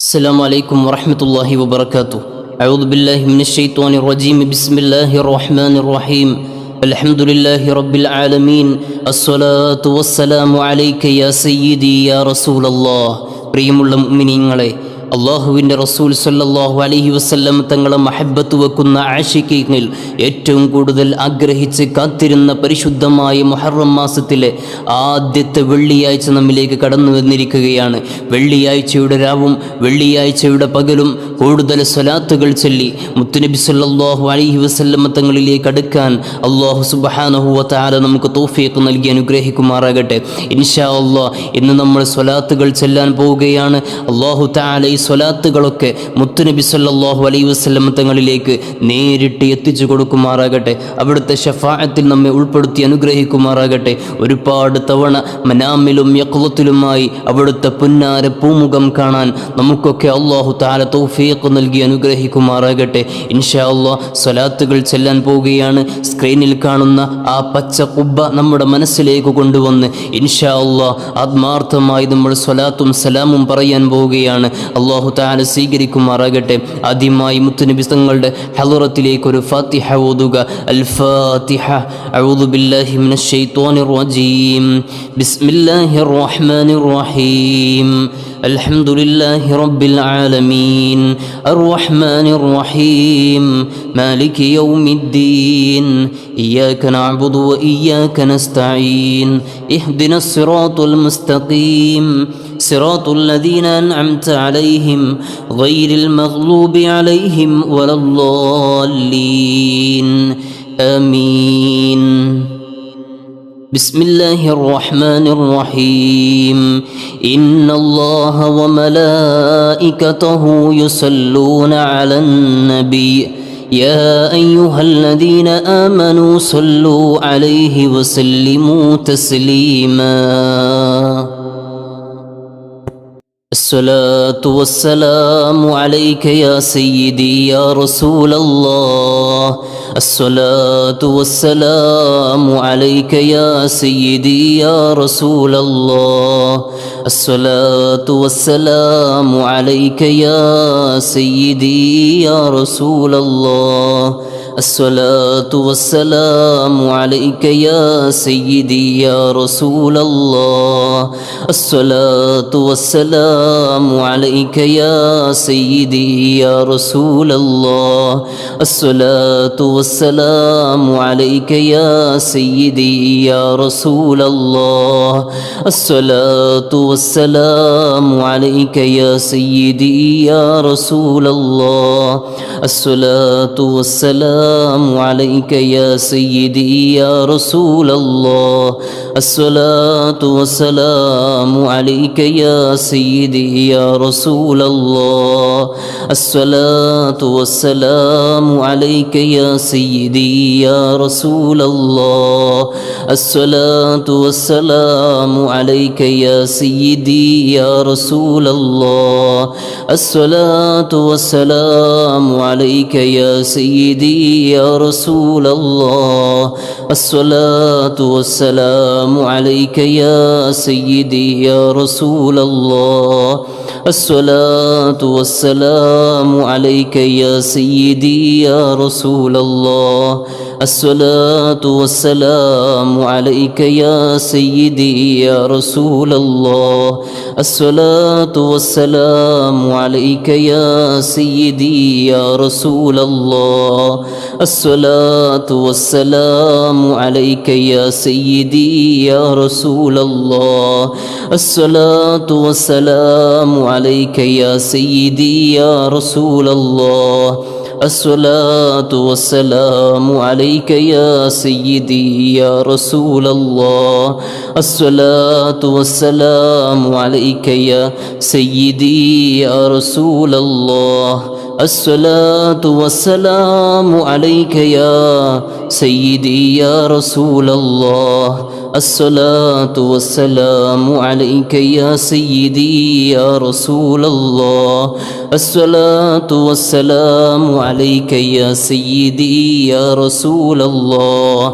السلام عليكم ورحمة الله وبركاته. أعوذ بالله من الشيطان الرجيم. بسم الله الرحمن الرحيم. الحمد لله رب العالمين. الصلاة والسلام عليك يا سيدي يا رسول الله. പ്രിയമുള്ള മുഅ്മിനീങ്ങളെ, അള്ളാഹുവിൻ്റെ റസൂൽ സല്ലല്ലാഹു അലൈഹി വസല്ലം തങ്ങളെ മഹബ്ബത്ത് വെക്കുന്ന ആശിഖീങ്ങൾ ഏറ്റവും കൂടുതൽ ആഗ്രഹിച്ച് കാത്തിരുന്ന പരിശുദ്ധമായ മുഹറം മാസത്തിലെ ആദ്യത്തെ വെള്ളിയാഴ്ച നമ്മിലേക്ക് കടന്നു വന്നിരിക്കുകയാണ്. വെള്ളിയാഴ്ചയുടെ രാവും വെള്ളിയാഴ്ചയുടെ പകലും കൂടുതൽ സ്വലാത്തുകൾ ചൊല്ലി മുത്തുനബി സല്ലല്ലാഹു അലൈഹി വസല്ലം തങ്ങളിലേക്ക് അടുക്കാൻ അള്ളാഹു സുബ്ഹാനഹു വ തആല നമുക്ക് തൗഫീഖ് നൽകി അനുഗ്രഹിക്കുമാറാകട്ടെ. ഇൻഷാ അല്ലാഹ് ഇന്ന് നമ്മൾ സ്വലാത്തുകൾ ചൊല്ലാൻ പോവുകയാണ്. അള്ളാഹു തആല സ്വലാത്തുകളൊക്കെ മുത്തുനബി സല്ലല്ലാഹു അലൈഹി വസല്ലം തങ്ങളിലേക്ക് നേരിട്ട് എത്തിച്ചു കൊടുക്കുമാറാകട്ടെ. അവിടുത്തെ ശഫാഅത്തിൽ നമ്മെ ഉൾപ്പെടുത്തി അനുഗ്രഹിക്കുമാറാകട്ടെ. ഒരുപാട് തവണ മനാമിലും യഖ്ളത്തിലുമായി അവിടുത്തെ പുന്നാര പൂമുഖം കാണാൻ നമുക്കൊക്കെ അല്ലാഹു തആല തൗഫീഖ് നൽകി അനുഗ്രഹിക്കുമാറാകട്ടെ. ഇൻഷാ അല്ലാഹ് സ്വലാത്തുകൾ ചെല്ലാൻ പോവുകയാണ്. സ്ക്രീനിൽ കാണുന്ന ആ പച്ച ഖുബ്ബ നമ്മുടെ മനസ്സിലേക്ക് കൊണ്ടുവന്ന് ഇൻഷാ അല്ലാഹ് ആത്മാർത്ഥമായി നമ്മൾ സ്വലാത്തും സലാമും പറയാൻ പോവുകയാണ്. അല്ലാഹു തആല സ്വീകരിക്കുമാറാകട്ടെ. ആദ്യമായി മുത്തുനബി തങ്ങളുടെ ഹളറത്തിലേക്ക് ഒരു ഫാത്തിഹ ഓതുക. അൽ ഫാത്തിഹ. അഊദു ബില്ലാഹി മിനശ് ശൈത്വാനിർ റജീം. ബിസ്മില്ലാഹിർ റഹ്മാനിർ റഹീം. അൽഹംദുലില്ലാഹി റബ്ബിൽ ആലമീൻ. അർറഹ്മാനിർ റഹീം. മാലികി യൗമിദ്ദീൻ. ഇയ്യാക നഅ്ബുദു വ ഇയ്യാക നസ്തഈൻ. ഇഹ്ദിനസ് സിറാത്തുൽ മുസ്തഖീം. صراط الذين أنعمت عليهم غير المغلوب عليهم ولا الضالين. آمين. بسم الله الرحمن الرحيم. إن الله وملائكته يصلون على النبي يا أيها الذين آمنوا صلوا عليه وسلموا تسليما. الصلاة والسلام عليك يا سيدي يا رسول الله. الصلاة والسلام عليك يا سيدي يا رسول الله. الصلاة والسلام عليك يا سيدي يا رسول الله. الصلاة والسلام عليك يا سيدي يا رسول الله. الصلاة والسلام عليك يا سيدي يا رسول الله. الصلاة والسلام عليك يا سيدي يا رسول الله. الصلاة والسلام عليك يا سيدي يا رسول الله. الصلاة والسلام عليك يا سيدي يا رسول الله. الصلاة والسلام عليك يا سيدي يا رسول الله. الصلاة والسلام عليك يا سيدي يا رسول الله. الصلاة والسلام عليك يا سيدي يا رسول الله. الصلاة والسلام عليك يا سيدي يا رسول الله. الصلاة والسلام عليك يا سيدي يا رسول الله. الصلاة والسلام عليك يا سيدي يا رسول الله. الصلاة والسلام عليك يا سيدي يا رسول الله. الصلاة والسلام عليك يا سيدي يا رسول الله. الصلاة والسلام عليك يا سيدي يا رسول الله. الصلاة والسلام عليك يا سيدي يا رسول الله. الصلاة والسلام عليك يا سيدي يا رسول الله. الصلاة والسلام عليك يا سيدي يا رسول الله. الصلاة والسلام عليك يا سيدي يا رسول الله. الصلاة والسلام عليك يا سيدي يا رسول الله. الصلاة والسلام عليك يا سيدي يا رسول الله.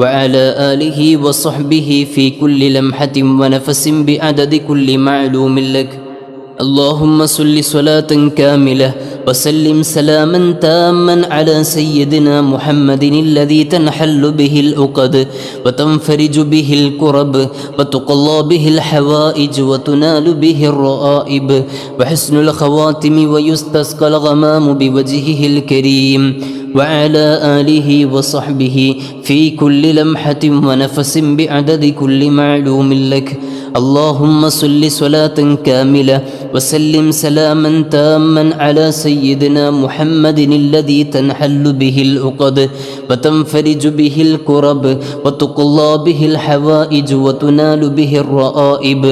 وعلى آله وصحبه في كل لمحة ونفس بعدد كل معلوم لك. اللهم صل صلاة كاملة وسلم سلاما تاما على سيدنا محمد الذي تنحل به العقد وتنفرج به الكرب وتقضى به الحوائج وتنال به الرائب وحسن الخواتم ويستسقى الغمام بوجهه الكريم وعلى آله وصحبه في كل لمحة ونفس بعدد كل معلوم لك. اللهم صل صلاة كاملة وسلم سلاما تاما على سيدنا محمد الذي تنحل به العقد وتنفرج به الكرب وتقضى به الحوائج وتنال به الرائب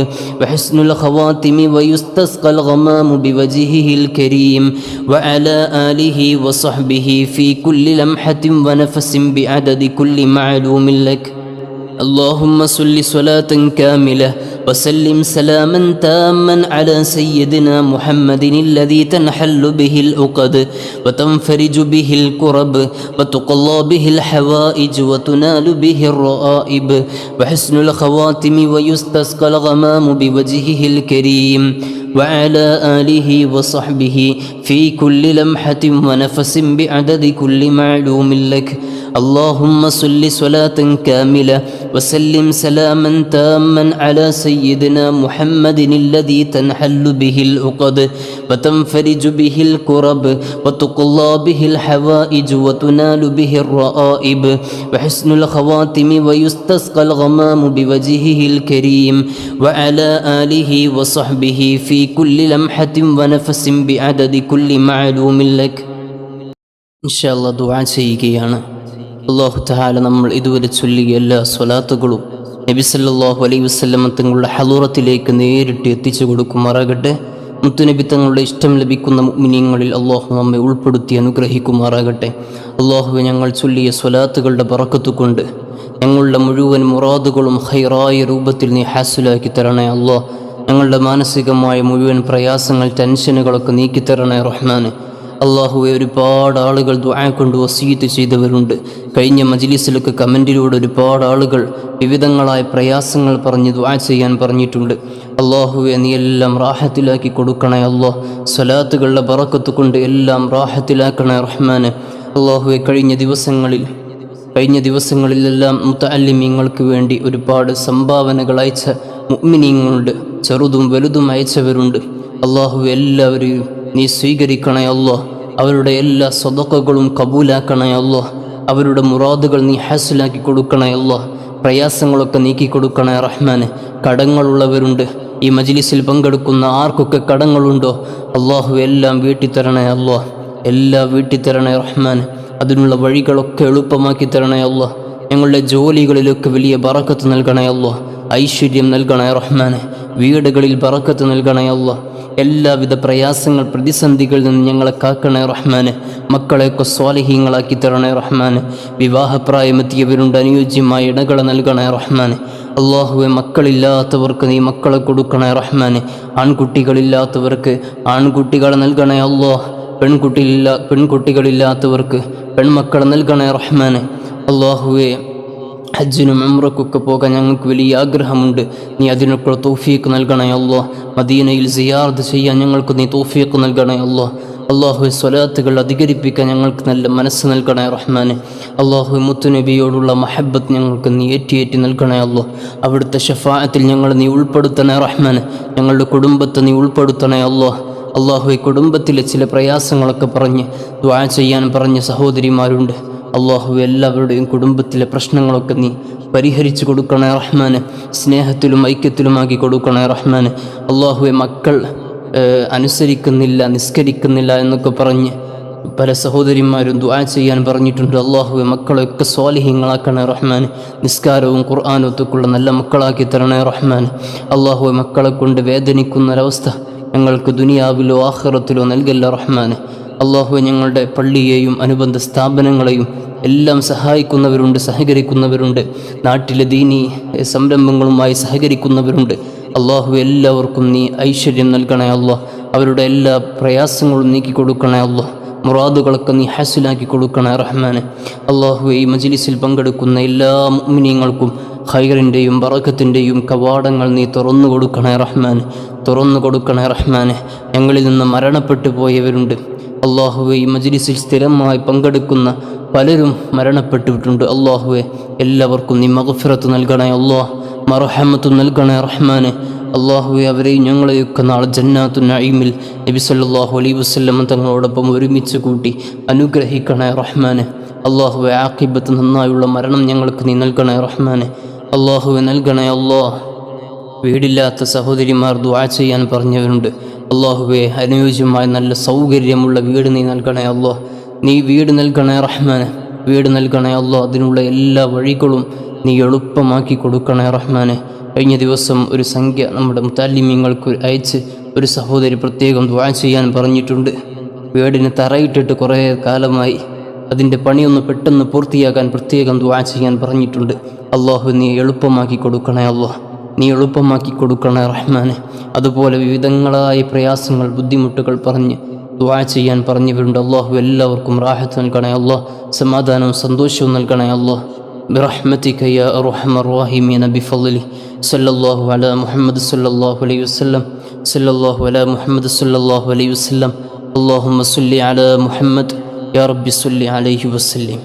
وحسن الخواتم ويستسقى الغمام بوجهه الكريم وعلى آله وصحبه في كل لمحة ونفس بعدد كل معلوم لك. اللهم صل صلاة كاملة وسلم سلاما تاما على سيدنا محمد الذي تنحل به العقد وتنفرج به الكرب وتقضى به الحوائج وتنال به الرائب وحسن الخواتم ويستسقى الغمام بوجهه الكريم وعلى آله وصحبه في كل لمحة ونفس بعدد كل معلوم لك. اللهم صل صلاة كاملة وسلم سلاما تاما على سيدنا محمد الذي تنحل به العقد وتنفرج به الكرب وتقضى به الحوائج وتنال به الرائب وحسن الخواتم ويستسقى الغمام بوجهه الكريم وعلى آله وصحبه في كل لمحة ونفس بعدد كل معلوم لك. إن شاء الله دعاء ചെയ്യുകയാണ്. അല്ലാഹു തആല നമ്മൾ ഇതുവരെ ചൊല്ലിയ എല്ലാ സ്വലാത്തുകളും നബി സല്ലല്ലാഹു അലൈഹി വസല്ലം തങ്ങളുടെ ഹളൂറത്തിലേക്ക് നേരിട്ട് എത്തിച്ചു കൊടുക്കുമാറാകട്ടെ. മുത്തുനബി തങ്ങളുടെ ഇഷ്ടം ലഭിക്കുന്ന മുഅ്മിനീങ്ങളിൽ അല്ലാഹു നമ്മെ ഉൾപ്പെടുത്തി അനുഗ്രഹിക്കുമാറാകട്ടെ. അല്ലാഹുവേ, ഞങ്ങൾ ചൊല്ലിയ സ്വലാത്തുകളുടെ ബറക്കത്ത് കൊണ്ട് ഞങ്ങളുടെ മുഴുവൻ മുറാദുകളും ഖൈറായ രൂപത്തിൽ നീ ഹാസിലാക്കി തരണേ അല്ലാഹ്. ഞങ്ങളുടെ മാനസികമായ മുഴുവൻ പ്രയാസങ്ങൾ, ടെൻഷനുകളൊക്കെ നീക്കിത്തരണേ റഹ്മാനെ. അള്ളാഹുവെ, ഒരുപാട് ആളുകൾ ദുആ കൊണ്ട് വസീയത്ത് ചെയ്തവരുണ്ട്. കഴിഞ്ഞ മജ്ലിസിലൊക്കെ കമൻറ്റിലൂടെ ഒരുപാട് ആളുകൾ വിവിധങ്ങളായ പ്രയാസങ്ങൾ പറഞ്ഞ് ദുആ ചെയ്യാൻ പറഞ്ഞിട്ടുണ്ട്. അള്ളാഹുവെ, നീ എല്ലാം റാഹത്തിലാക്കി കൊടുക്കണേ അല്ലാഹ്. സ്വലാത്തുകളുടെ ബറക്കത്ത് കൊണ്ട് എല്ലാം റാഹത്തിലാക്കണേ റഹ്മാനെ. അള്ളാഹുവെ, കഴിഞ്ഞ ദിവസങ്ങളിലെല്ലാം മുതഅല്ലിമീങ്ങൾക്ക് വേണ്ടി ഒരുപാട് സംഭാവനകൾ അയച്ച മുഅ്മിനീങ്ങളുണ്ട്. ചെറുതും വലുതും അയച്ചവരുണ്ട്. അള്ളാഹുവെ, എല്ലാവരെയും നീ സ്വീകരിക്കണേ അല്ലാഹ്. അവരുടെ എല്ലാ സദഖകളും കബൂലാക്കണേ അല്ലാഹ്. അവരുടെ മുറാദുകൾ നീ ഹാസിലാക്കി കൊടുക്കണേ അല്ലാഹ്. പ്രയാസങ്ങളൊക്കെ നീക്കി കൊടുക്കണേ റഹ്മാനെ. കടങ്ങളുള്ളവരുണ്ട്. ഈ മജ്ലിസിൽ പങ്കെടുക്കുന്ന ആർക്കൊക്കെ കടങ്ങളുണ്ടോ അല്ലാഹു എല്ലാം വീട്ടിത്തരണേ അല്ലാഹ്. എല്ലാം വീട്ടിത്തരണേ റഹ്മാനെ. അതിനുള്ള വഴികളൊക്കെ എളുപ്പമാക്കി തരണേ അല്ലാഹ്. ഞങ്ങളുടെ ജോലികളിലൊക്കെ വലിയ ബറക്കത്ത് നൽകണേ അല്ലാഹ്. ഐശ്വര്യം നൽകണേ റഹ്മാനെ. വീടുകളിൽ ബറക്കത്ത് നൽകണേ അല്ലാഹ്. എല്ലാവിധ പ്രയാസങ്ങൾ, പ്രതിസന്ധികളിൽ നിന്ന് ഞങ്ങളെ കാക്കണേ റഹ്മാനെ. മക്കളെയൊക്കെ സ്വാലിഹീങ്ങളാക്കി തരണേ റഹ്മാനെ. വിവാഹപ്രായമെത്തിയവരുണ്ട്, അനുയോജ്യമായ ഇണകളെ നൽകണേ റഹ്മാനെ. അള്ളാഹുവെ, മക്കളില്ലാത്തവർക്ക് നീ മക്കളെ കൊടുക്കണേ റഹ്മാനെ. ആൺകുട്ടികളില്ലാത്തവർക്ക് ആൺകുട്ടികളെ നൽകണേ അല്ലാഹ്. പെൺകുട്ടികളില്ലാത്തവർക്ക് പെൺമക്കളെ നൽകണേ റഹ്മാനെ. അള്ളാഹുവെ, ഹജ്ജിനും ഉംറക്കൊക്കെ പോകാൻ ഞങ്ങൾക്ക് വലിയ ആഗ്രഹമുണ്ട്. നീ അതിനൊക്കെ തൗഫീഖ് നൽകണേ അല്ലാഹ്. മദീനയിൽ സിയാറത്ത് ചെയ്യാൻ ഞങ്ങൾക്ക് നീ തൗഫീഖ് നൽകണേ അല്ലാഹ്. അള്ളാഹുവെ, സ്വലാത്തുകൾ അധികരിപ്പിക്കാൻ ഞങ്ങൾക്ക് നല്ല മനസ്സ് നൽകണേ റഹ്മാനെ. അള്ളാഹുവെ, മുത്തുനബിയോടുള്ള മഹബത്ത് ഞങ്ങൾക്ക് നീ ഏറ്റി നൽകണേ അല്ലാഹ്. അവിടുത്തെ ഷഫാഅത്തിൽ ഞങ്ങൾ നീ ഉൾപ്പെടുത്തണേ റഹ്മാനെ. ഞങ്ങളുടെ കുടുംബത്തെ നീ ഉൾപ്പെടുത്തണേ അല്ലാഹ്. അള്ളാഹുവെ, കുടുംബത്തിലെ ചില പ്രയാസങ്ങളൊക്കെ പറഞ്ഞ് ദുആ ചെയ്യാൻ പറഞ്ഞ സഹോദരിമാരുണ്ട്. അള്ളാഹുവെ, എല്ലാവരുടെയും കുടുംബത്തിലെ പ്രശ്നങ്ങളൊക്കെ നീ പരിഹരിച്ചു കൊടുക്കണേ റഹ്മാനെ. സ്നേഹത്തിലും ഐക്യത്തിലുമാക്കി കൊടുക്കണേ റഹ്മാനെ. അള്ളാഹുവെ, മക്കൾ അനുസരിക്കുന്നില്ല, നിസ്കരിക്കുന്നില്ല എന്നൊക്കെ പറഞ്ഞ് പല സഹോദരിമാരും ദുആ ചെയ്യാൻ പറഞ്ഞിട്ടുണ്ട്. അള്ളാഹുവെ, മക്കളെയൊക്കെ സ്വാലിഹീങ്ങളാക്കണേ റഹ്മാനെ. നിസ്കാരവും ഖുർആനും ഒക്കെയുള്ള നല്ല മക്കളാക്കി തരണേ റഹ്മാനെ. അള്ളാഹുവെ, മക്കളെ കൊണ്ട് വേദനിക്കുന്നൊരവസ്ഥ ഞങ്ങൾക്ക് ദുനിയാവിലോ ആഖിറത്തിലോ നൽകല്ല റഹ്മാനെ. അള്ളാഹുവെ, ഞങ്ങളുടെ പള്ളിയെയും അനുബന്ധ സ്ഥാപനങ്ങളെയും എല്ലാം സഹായിക്കുന്നവരുണ്ട്, സഹകരിക്കുന്നവരുണ്ട്. നാട്ടിലെ ദീനി സംരംഭങ്ങളുമായി സഹകരിക്കുന്നവരുണ്ട്. അള്ളാഹുവെ, എല്ലാവർക്കും നീ ഐശ്വര്യം നൽകണേ അല്ലാഹ്. അവരുടെ എല്ലാ പ്രയാസങ്ങളും നീക്കി കൊടുക്കണേ അല്ലാഹ്. മുറാദുകളൊക്കെ നീ ഹാസിലാക്കി കൊടുക്കണേ റഹ്മാനെ. അള്ളാഹുവെ, ഈ മജ്ലിസിൽ പങ്കെടുക്കുന്ന എല്ലാ മുഅ്മിനീങ്ങൾക്കും ഖൈറിൻ്റെയും ബറക്കത്തിൻ്റെയും കവാടങ്ങൾ നീ തുറന്നു കൊടുക്കണേ റഹ്മാനെ, തുറന്നു കൊടുക്കണേ റഹ്മാനെ. ഞങ്ങളിൽ നിന്ന് മരണപ്പെട്ടു പോയവരുണ്ട് അള്ളാഹുവെ. ഈ മജ്ലിസിൽ സ്ഥിരമായി പങ്കെടുക്കുന്ന പലരും മരണപ്പെട്ടിട്ടുണ്ട് അള്ളാഹുവെ. എല്ലാവർക്കും നീ മഗ്ഫിറത്ത് നൽകണേ അള്ളാഹ്, മർഹമത്ത് നൽകണേ റഹ്മാനെ. അള്ളാഹുവെ, അവരെയും ഞങ്ങളെയൊക്കെ നാളെ ജന്നാത്തു നഈമിൽ നബി സല്ലല്ലാഹു അലൈഹി വസല്ലം തങ്ങളോടൊപ്പം ഒരുമിച്ച് കൂട്ടി അനുഗ്രഹിക്കണേ റഹ്മാനെ. അള്ളാഹുവെ, ആഖിബത്ത് നന്നായുള്ള മരണം ഞങ്ങൾക്ക് നീ നൽകണേ റഹ്മാനെ. അള്ളാഹുവെ നൽകണേ അള്ളാഹ്. വീടില്ലാത്ത സഹോദരിമാർ ദുആ ചെയ്യാൻ പറഞ്ഞവരുണ്ട് അള്ളാഹുവെ. അനുയോജ്യമായ നല്ല സൗകര്യമുള്ള വീട് നീ നൽകണേ അള്ളാഹ്. നീ വീട് നൽകണേ റഹ്മാനെ, വീട് നൽകണേ അള്ളാഹ്. അതിനുള്ള എല്ലാ വഴികളും നീ എളുപ്പമാക്കി കൊടുക്കണേ റഹ്മാനെ. കഴിഞ്ഞ ദിവസം ഒരു സംഖ്യ നമ്മുടെ മുതല്ലിമീങ്ങൾക്ക് അയച്ച് ഒരു സഹോദരി പ്രത്യേകം ദുആ ചെയ്യാൻ പറഞ്ഞിട്ടുണ്ട്. വീടിന് തറയിട്ടിട്ട് കുറേ കാലമായി, അതിൻ്റെ പണിയൊന്ന് പെട്ടെന്ന് പൂർത്തിയാക്കാൻ പ്രത്യേകം ദുആ ചെയ്യാൻ പറഞ്ഞിട്ടുണ്ട്. അള്ളാഹു നീ എളുപ്പമാക്കി കൊടുക്കണേ അള്ളാഹ്, നീ എളുപ്പമാക്കി കൊടുക്കണേ റഹ്മാനെ. അതുപോലെ വിവിധങ്ങളായ പ്രയാസങ്ങൾ ബുദ്ധിമുട്ടുകൾ പറഞ്ഞ് ദുആ ചെയ്യാൻ പറഞ്ഞവരുണ്ട്. അള്ളാഹു എല്ലാവർക്കും റാഹത്ത് നൽകണേ അള്ളാഹ്, സമാധാനവും സന്തോഷവും നൽകണേ അള്ളാഹ്. برحمتك يا أرحم الراحمين بفضله صلى الله على محمد صلى الله عليه وسلم صلى الله على محمد صلى الله عليه وسلم اللهم صل على محمد يا رب صل عليه وسلم.